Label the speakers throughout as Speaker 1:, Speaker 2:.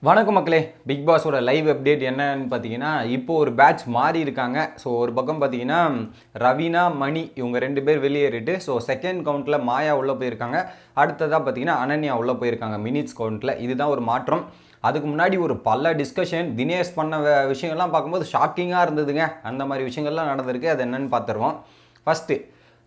Speaker 1: வணக்கம் மக்களே. Big பாஸோட live update என்னன்னு பார்த்தீங்கன்னா, இப்போ ஒரு பேட்ச் மாறி இருக்காங்க. ஸோ ஒரு பக்கம் பார்த்தீங்கன்னா ரவீனா, மணி இவங்க 2 பேர் வெளியேறிட்டு ஸோ செகண்ட் கவுண்ட்டில் மாயா உள்ளே போயிருக்காங்க. அடுத்ததாக பார்த்தீங்கன்னா அனன்யா உள்ளே போயிருக்காங்க மினிட்ஸ் கவுண்ட்டில். இதுதான் ஒரு மாற்றம். அதுக்கு முன்னாடி ஒரு பல டிஸ்கஷன் தினேஷ் பண்ண விஷயங்கள்லாம் பார்க்கும்போது ஷாக்கிங்காக இருந்ததுங்க. அந்த மாதிரி விஷயங்கள்லாம் நடந்திருக்கு. அது என்னென்னு பார்த்துருவோம். ஃபஸ்ட்டு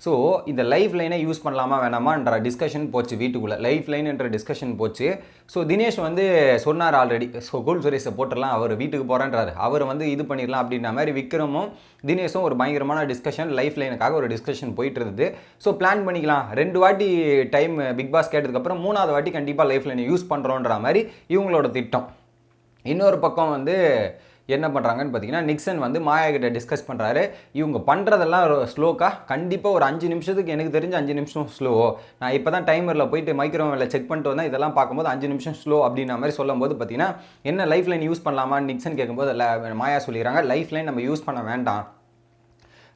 Speaker 1: ஸோ இந்த லைஃப் லைனை யூஸ் பண்ணலாமா வேணாமான்ற டிஸ்கஷன் போச்சு வீட்டுக்குள்ளே. லைஃப் லைன் என்ற டிஸ்கஷன் போச்சு. ஸோ தினேஷ் வந்து சொன்னார் ஆல்ரெடி. ஸோ கூல் சுரேஷை போட்டுடலாம், அவர் வீட்டுக்கு போகிறேன்றாரு. அவர் வந்து இது பண்ணிடலாம் அப்படின்ற மாதிரி விக்ரமும் தினேஷும் ஒரு பயங்கரமான டிஸ்கஷன் லைஃப் லைனுக்காக ஒரு டிஸ்கஷன் போயிட்டு இருந்தது. ஸோ பிளான் பண்ணிக்கலாம், 2 வாட்டி டைம் பிக் பாஸ் கேட்டதுக்கப்புறம் 3வது வாட்டி கண்டிப்பாக லைஃப் லைனை யூஸ் பண்ணுறோன்ற மாதிரி இவங்களோட திட்டம். இன்னொரு பக்கம் வந்து என்ன பண்ணுறாங்கன்னு பார்த்தீங்கன்னா, நிக்சன் வந்து மாயா கிட்ட டிஸ்கஸ் பண்ணுறாரு. இவங்க பண்ணுறதெல்லாம் ஸ்லோக்காக கண்டிப்பாக ஒரு 5 நிமிஷத்துக்கு எனக்கு தெரிஞ்ச 5 நிமிஷம் ஸ்லோ. நான் இப்போ தான் டைமரில் போயிட்டு மைக்ரோவேவில் செக் பண்ணிட்டு வந்தேன். இதெல்லாம் பார்க்கும்போது 5 நிமிஷம் ஸ்லோ அப்படின்ற மாதிரி சொல்லும்போது பார்த்தீங்கன்னா, என்ன லைஃப் லைன் யூஸ் பண்ணலாமான்னு நிக்சன் கேட்கும்போது மாயா சொல்லிடுறாங்க, லைஃப் லைன் நம்ம யூஸ் பண்ண வேண்டாம்,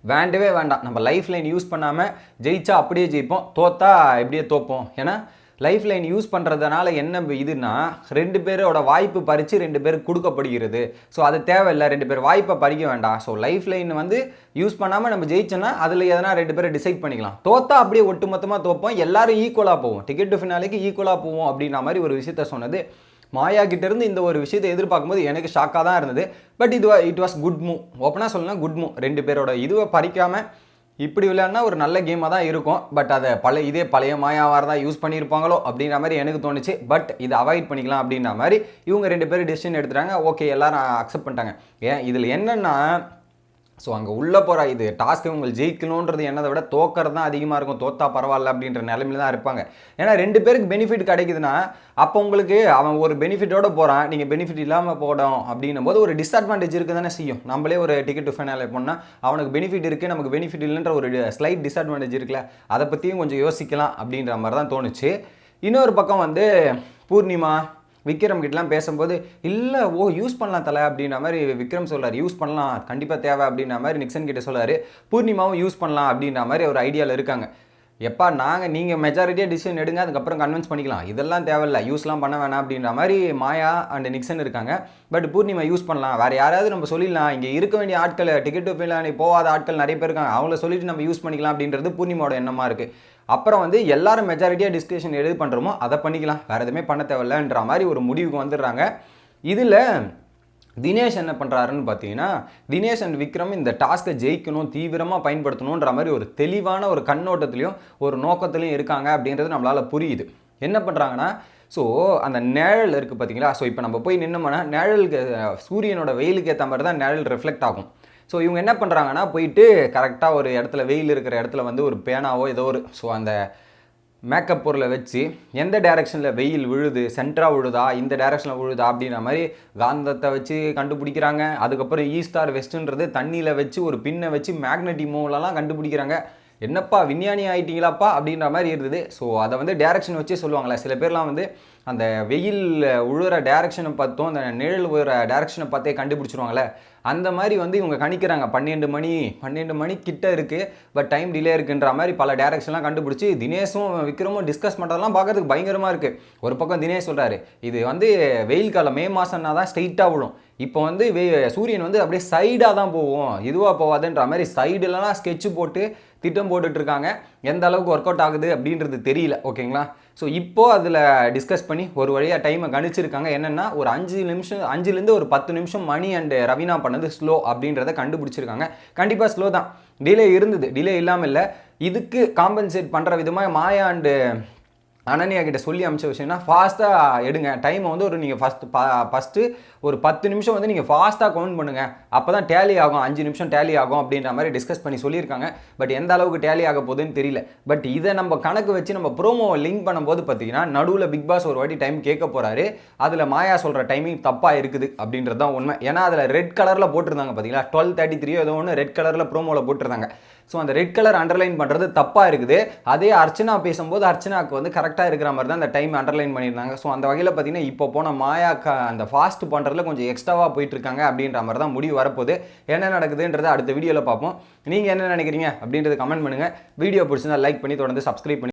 Speaker 1: வேண்டவே வேண்டாம். நம்ம லைஃப் லைன் யூஸ் பண்ணாமல் ஜெயிச்சா அப்படியே ஜெயிப்போம், தோத்தா எப்படியே தோப்போம். ஏன்னா லைஃப் லைன் யூஸ் பண்ணுறதுனால என்ன இதுனா 2 பேரோட வாய்ப்பு பறித்து 2 பேருக்கு கொடுக்கப்படுகிறது. ஸோ அது தேவையில்லை, 2 பேர் வாய்ப்பை பறிக்க வேண்டாம். ஸோ லைஃப் லைன் வந்து யூஸ் பண்ணாமல் நம்ம ஜெயிச்சோன்னா அதில் எதனா 2 பேரை டிசைட் பண்ணிக்கலாம். தோத்தா அப்படியே ஒட்டுமொத்தமாக தோப்போம், எல்லாரும் ஈக்குவலாக போவோம், டிக்கெட் டு ஃபினாலேக்கு ஈக்குவலாக போவோம் அப்படின்ற மாதிரி ஒரு விஷயத்த சொன்னது. மாயா கிட்டேருந்து இந்த ஒரு விஷயத்தை எதிர்பார்க்கும்போது எனக்கு ஷாக்காக தான் இருந்தது. But it was good move. ஓப்பனாக சொல்லலாம் குட் மூவ். 2 பேரோட இதுவை பறிக்காமல் இப்படி விளையாடினா ஒரு நல்ல கேமாக தான் இருக்கும். பட் அதை பழைய மாயாவாக தான் யூஸ் பண்ணியிருப்பாங்களோ அப்படின்ற மாதிரி எனக்கு தோணுச்சு. பட் இதை அவாய்ட் பண்ணிக்கலாம் அப்படின்ற மாதிரி இவங்க 2 பேரும் டெசிஷன் எடுத்துட்டாங்க. ஓகே, எல்லாரும் அக்செப்ட் பண்ணிட்டாங்க. ஏன் இதில் என்னென்னா, ஸோ அங்கே உள்ளே போகிற இது டாஸ்க்கு உங்களுக்கு ஜெயிக்கணுன்றது என்னதை விட தோக்கிறது தான் அதிகமாக இருக்கும். தோத்தா பரவாயில்ல அப்படின்ற நிலைமையில தான் இருப்பாங்க. ஏன்னா 2 பேருக்கு பெனிஃபிட் கிடைக்குதுன்னா அப்போ உங்களுக்கு அவன் ஒரு பெனிஃபிட்டோடு போகிறான், நீங்கள் பெனிஃபிட் இல்லாமல் போடும் அப்படின்னும் போது ஒரு டிஸ்அட்வான்டேஜ் இருக்குது தானே செய்யும். நம்மளே ஒரு டிக்கெட் டு ஃபைனல் போனால் அவனுக்கு பெனிஃபிட் இருக்குது, நமக்கு பெனிஃபிட் இல்லைன்ற ஒரு ஸ்லைட் டிஸ்அட்வான்டேஜ் இருக்குல்ல, அதை பற்றியும் கொஞ்சம் யோசிக்கலாம் அப்படின்ற மாதிரி தான் தோணுச்சு. இன்னொரு பக்கம் வந்து பூர்ணிமா விக்ரம் கிட்டலாம் பேசும்போது இல்லை யூஸ் பண்ணலாம் தலை அப்படின்ற மாதிரி விக்ரம் சொல்கிறார். யூஸ் பண்ணலாம், கண்டிப்பாக தேவை அப்படின்ற மாதிரி நிக்சன் கிட்ட சொல்கிறாரு. பூர்ணிமாவும் யூஸ் பண்ணலாம் அப்படின்ற மாதிரி ஒரு ஐடியாவில் இருக்காங்க. எப்பா நீங்கள் மெஜாரிட்டியாக டிசிஷன் எடுங்க, அதுக்கப்புறம் கன்வின்ஸ் பண்ணிக்கலாம், இதெல்லாம் தேவையில்லை, யூஸ்லாம் பண்ண வேணாம் அப்படின்ற மாதிரி மாயா அண்ட் நிக்சன் இருக்காங்க. பட் பூர்ணிமா யூஸ் பண்ணலாம், வேறு யாராவது நம்ம சொல்லிடலாம், இங்கே இருக்க வேண்டிய ஆட்கள் டிக்கெட் டு ஃபைனல் போகாத ஆட்கள் நிறைய பேர் இருக்காங்க, அவங்கள சொல்லிட்டு நம்ம யூஸ் பண்ணிக்கலாம் அப்படின்றது பூர்ணிமாவோட எண்ணமாக இருக்குது. அப்புறம் வந்து எல்லாரும் மெஜாரிட்டியாக டிஸ்கஷன் எது பண்ணுறோமோ அதை பண்ணிக்கலாம், வேறு எதுவுமே பண்ண தேவையில்லைன்ற மாதிரி ஒரு முடிவுக்கு வந்துடுறாங்க. இதில் தினேஷ் என்ன பண்ணுறாருன்னு பார்த்தீங்கன்னா, தினேஷ் அண்ட் விக்ரம் இந்த டாஸ்க்கை ஜெயிக்கணும், தீவிரமாக பயன்படுத்தணுன்ற மாதிரி ஒரு தெளிவான ஒரு கண்ணோட்டத்துலையும் ஒரு நோக்கத்துலையும் இருக்காங்க அப்படின்றது நம்மளால் புரியுது. என்ன பண்ணுறாங்கன்னா, ஸோ அந்த நிழல் இருக்குது பார்த்தீங்களா, ஸோ இப்போ நம்ம போய் நின்னோம்னா நிழலுக்கு சூரியனோட வெயிலுக்கு ஏற்ற மாதிரி தான் நிழல் ரிஃப்ளெக்ட் ஆகும். ஸோ இவங்க என்ன பண்ணுறாங்கன்னா, போயிட்டு கரெக்டாக ஒரு இடத்துல வெயில் இருக்கிற இடத்துல வந்து ஒரு பேனாவோ ஏதோ ஒரு ஸோ அந்த மேக்கப் பொருளை வச்சு எந்த டைரெக்ஷனில் வெயில் விழுது, சென்டராக விழுதா, இந்த டைரெக்ஷனில் விழுதா அப்படின்ற மாதிரி காந்தத்தை வச்சு கண்டுபிடிக்கிறாங்க. அதுக்கப்புறம் ஈஸ்ட் ஆர் வெஸ்ட்டுன்றது தண்ணியில் வச்சு ஒரு பின்னை வச்சு மேக்னெட்டிக் மூவ்லலாம் கண்டுபிடிக்கிறாங்க. என்னப்பா விஞ்ஞானி ஆகிட்டீங்களாப்பா அப்படின்ற மாதிரி இருந்தது. ஸோ அதை வந்து டேரெக்ஷன் வச்சே சொல்லுவாங்களே, சில பேர்லாம் வந்து அந்த வெயில் உழுற டேரெக்ஷனை பார்த்தும் அந்த நிழல் விழுற டேரெக்ஷனை பார்த்தே கண்டுபிடிச்சிருவாங்களே, அந்த மாதிரி வந்து இவங்க கணிக்கிறாங்க. 12 மணி கிட்ட இருக்குது, பட் டைம் டிலே இருக்குன்ற மாதிரி பல டேரெக்ஷன்லாம் கண்டுபிடிச்சி தினேஷும் விக்ரமும் டிஸ்கஸ் பண்ணுறதெல்லாம் பார்க்கறதுக்கு பயங்கரமாக இருக்குது. ஒரு பக்கம் தினேஷ் சொல்கிறாரு, இது வந்து வெயில் காலம் மே மாதம்னா தான் ஸ்ட்ரைட்டாக விழும், இப்போ வந்து சூரியன் வந்து அப்படியே சைடாக தான் போவோம், இதுவாக போவாதுன்ற மாதிரி சைடுலலாம் ஸ்கெட்சு போட்டு திட்டம் போட்டுட்ருக்காங்க. எந்த அளவுக்கு ஒர்க் அவுட் ஆகுது அப்படின்றது தெரியல. ஓகேங்களா, ஸோ இப்போது அதில் டிஸ்கஸ் பண்ணி ஒரு வழியாக டைமை கணிச்சிருக்காங்க. என்னென்னா ஒரு 5லேருந்து ஒரு 10 நிமிஷம் மணி அண்ட் ரவீனா பண்ணது ஸ்லோ அப்படின்றத கண்டுபிடிச்சிருக்காங்க. கண்டிப்பாக ஸ்லோ தான், டிலே இருந்தது, டிலே இல்லாமல் இல்லை. இதுக்கு காம்பன்சேட் பண்ணுற விதமாக மாயா அண்டு அனன்யா கிட்ட சொல்லி அமிச்ச விஷயம்னா, ஃபாஸ்ட்டாக எடுங்க டைமை வந்து ஒரு நீங்கள் ஃபஸ்ட்டு ஒரு 10 நிமிஷம் வந்து நீங்கள் ஃபாஸ்ட்டாக கவுண்ட் பண்ணுங்கள், அப்போ தான் டேலி ஆகும், 5 நிமிஷம் டேலி ஆகும் அப்படின்ற மாதிரி டிஸ்கஸ் பண்ணி சொல்லியிருக்காங்க. பட் எந்த அளவுக்கு டேலி ஆக போகுதுன்னு தெரியல. பட் இதை நம்ம கணக்கு வச்சு நம்ம ப்ரோமோவை லிங்க் பண்ணும்போது பார்த்தீங்கன்னா, நடுவில் பிக் பாஸ் ஒரு வாட்டி டைம் கேட்க போகிறாரு. அதில் மாயா சொல்கிற டைமிங் தப்பாக இருக்குது அப்படின்றது தான் உண்மை. ஏன்னா அதில் ரெட் கலரில் போட்டிருந்தாங்க பார்த்தீங்களா, 12:33 ஏதோ ஒன்று ரெட் கலரில் ப்ரோமோவில் போட்டிருந்தாங்க. ஸோ அந்த ரெட் கலர் அண்டர்லைன் பண்ணுறது தப்பாக இருக்குது. அதே அர்ச்சனா பேசும்போது அர்ச்சனாவுக்கு வந்து கரெக்டாக இருக்கிற மாதிரி தான் அந்த டைம் அண்டர்லைன் பண்ணியிருந்தாங்க. ஸோ அந்த வகையில் பார்த்தீங்கன்னா இப்போ போன மாயாக்கா அந்த ஃபாஸ்ட் பண்ணுறதுல கொஞ்சம் எக்ஸ்ட்ராவாக போயிட்டுருக்காங்க அப்படின்ற மாதிரி தான் முடிவு வரப்போகுது. என்ன நடக்குதுன்றதை அடுத்த வீடியோவில் பார்ப்போம். நீங்கள் என்ன நினைக்கிறீங்க அப்படின்றத கமெண்ட் பண்ணுங்கள். வீடியோ பிடிச்சிருந்தா லைக் பண்ணி தொடர்ந்து சப்ஸ்கிரைப் பண்ணி